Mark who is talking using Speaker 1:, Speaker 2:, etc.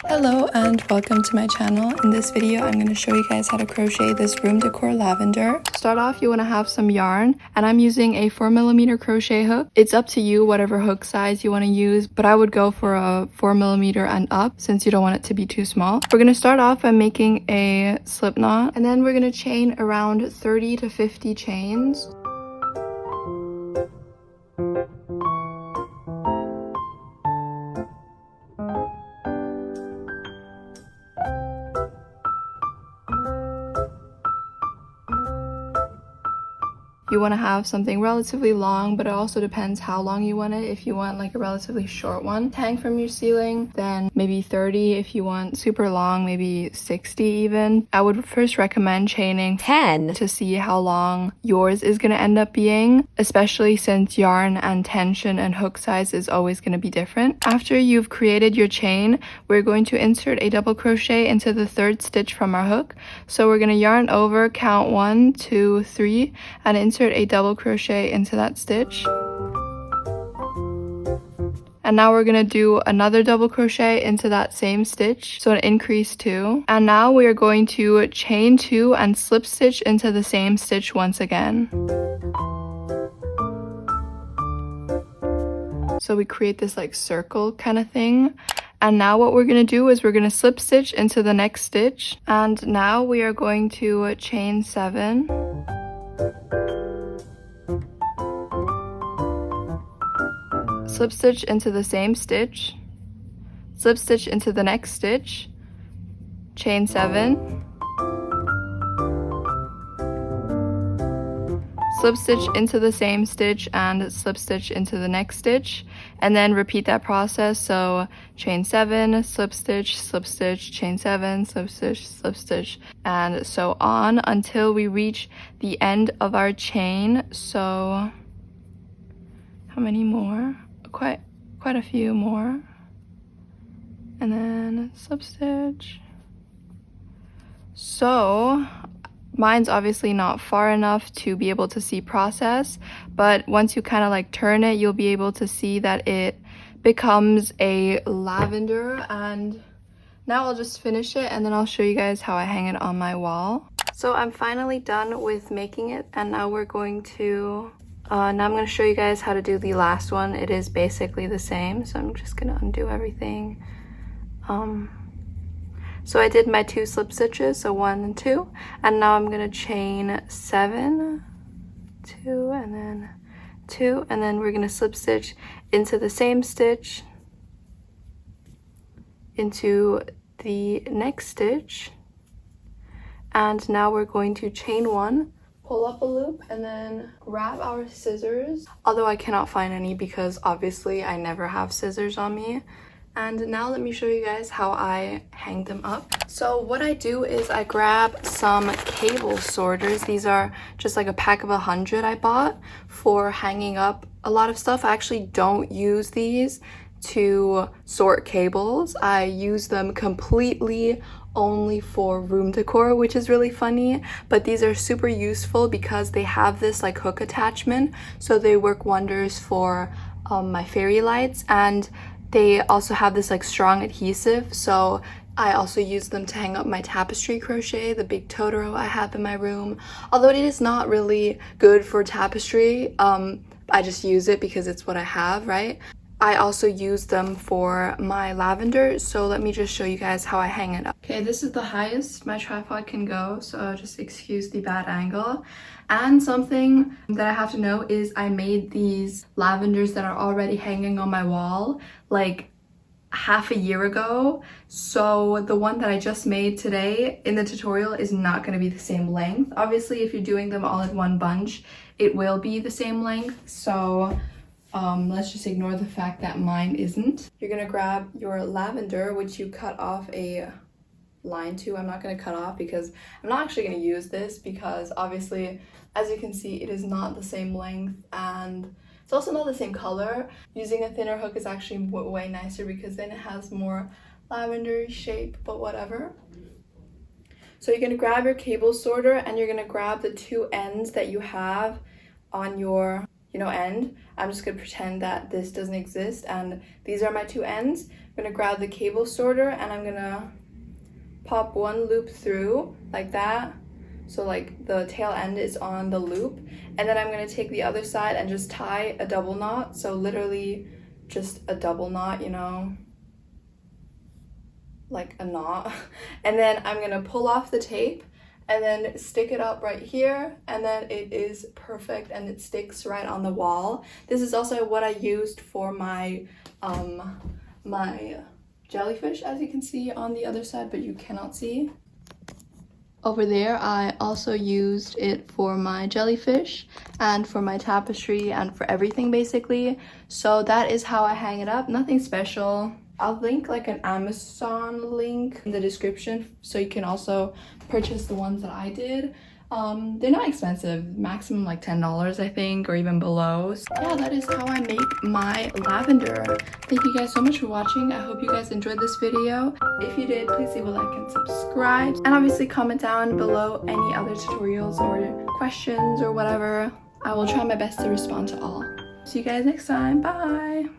Speaker 1: Hello and welcome to my channel. In this video I'm going to show you guys how to crochet this room decor lavender. To start off, you want to have some yarn, and I'm using a 4mm crochet hook. It's up to you whatever hook size you want to use, but I would go for a 4mm and up since you don't want it to be too small. We're going to start off by making a slip knot, and then we're going to chain around 30 to 50 chains. You want to have something relatively long, but it also depends how long you want it. If you want like a relatively short one, hang from your ceiling, then maybe 30. If you want super long, maybe 60 even. I would first recommend chaining 10 to see how long yours is going to end up being, especially since yarn and tension and hook size is always going to be different. After you've created your chain, we're going to insert a double crochet into the third stitch from our hook. So we're going to yarn over, count 1, 2, 3, and insert a double crochet into that stitch. And now we're going to do another double crochet into that same stitch, so an increase 2. And now we are going to chain 2 and slip stitch into the same stitch once again. So we create this like circle kind of thing. And now what we're going to do is we're going to slip stitch into the next stitch. And now we are going to chain 7. Slip stitch into the same stitch, slip stitch into the next stitch, chain 7, slip stitch into the same stitch and slip stitch into the next stitch, and then repeat that process. So chain 7, slip stitch, chain 7, slip stitch, and so on until we reach the end of our chain. So how many more? Quite a few more, and then slip stitch. So mine's obviously not far enough to be able to see process, but once you kind of like turn it, you'll be able to see that it becomes a lavender. And now I'll just finish it and then I'll show you guys how I hang it on my wall. So I'm finally done with making it, and now we're going to now I'm going to show you guys how to do the last one. It is basically the same, so I'm just going to undo everything. So I did my 2 slip stitches, so 1 and 2, and now I'm going to chain 7, 2, and then 2, and then we're going to slip stitch into the same stitch, into the next stitch, and now we're going to chain 1, pull up a loop, and then grab our scissors, although I cannot find any because obviously I never have scissors on me. And now let me show you guys how I hang them up. So what I do is I grab some cable sorters. These are just like a pack of 100 I bought for hanging up a lot of stuff. I actually don't use these to sort cables. I use them completely only for room decor, which is really funny, but these are super useful because they have this like hook attachment, so they work wonders for my fairy lights, and they also have this like strong adhesive, so I also use them to hang up my tapestry crochet, the big Totoro I have in my room. Although it is not really good for tapestry, I just use it because it's what I have, right? I also use them for my lavender, so let me just show you guys how I hang it up. Okay, this is the highest my tripod can go, so just excuse the bad angle. And something that I have to know is I made these lavenders that are already hanging on my wall like half a year ago, so the one that I just made today in the tutorial is not going to be the same length. Obviously, if you're doing them all in one bunch, it will be the same length, so let's just ignore the fact that mine isn't. You're gonna grab your lavender, which you cut off a line to. I'm not gonna cut off because I'm not actually gonna use this, because obviously, as you can see, it is not the same length and it's also not the same color. Using a thinner hook is actually way nicer because then it has more lavender shape, but whatever. So you're gonna grab your cable sorter and you're gonna grab the 2 ends that you have on your end. I'm just gonna pretend that this doesn't exist, and these are my two ends. I'm gonna grab the cable sorter and I'm gonna pop one loop through like that, so like the tail end is on the loop, and then I'm gonna take the other side and just tie a double knot. So literally just a double knot, like a knot. And then I'm gonna pull off the tape and then stick it up right here, and then it is perfect and it sticks right on the wall. This is also what I used for my my jellyfish, as you can see on the other side, but you cannot see. Over there, I also used it for my jellyfish and for my tapestry and for everything basically. So that is how I hang it up, nothing special. I'll link like an Amazon link in the description so you can also purchase the ones that I did. They're not expensive, maximum like $10 I think, or even below. So yeah, that is how I make my lavender. Thank you guys so much for watching. I hope you guys enjoyed this video. If you did, please leave a like and subscribe, and obviously comment down below any other tutorials or questions or whatever. I will try my best to respond to all. See you guys next time. Bye.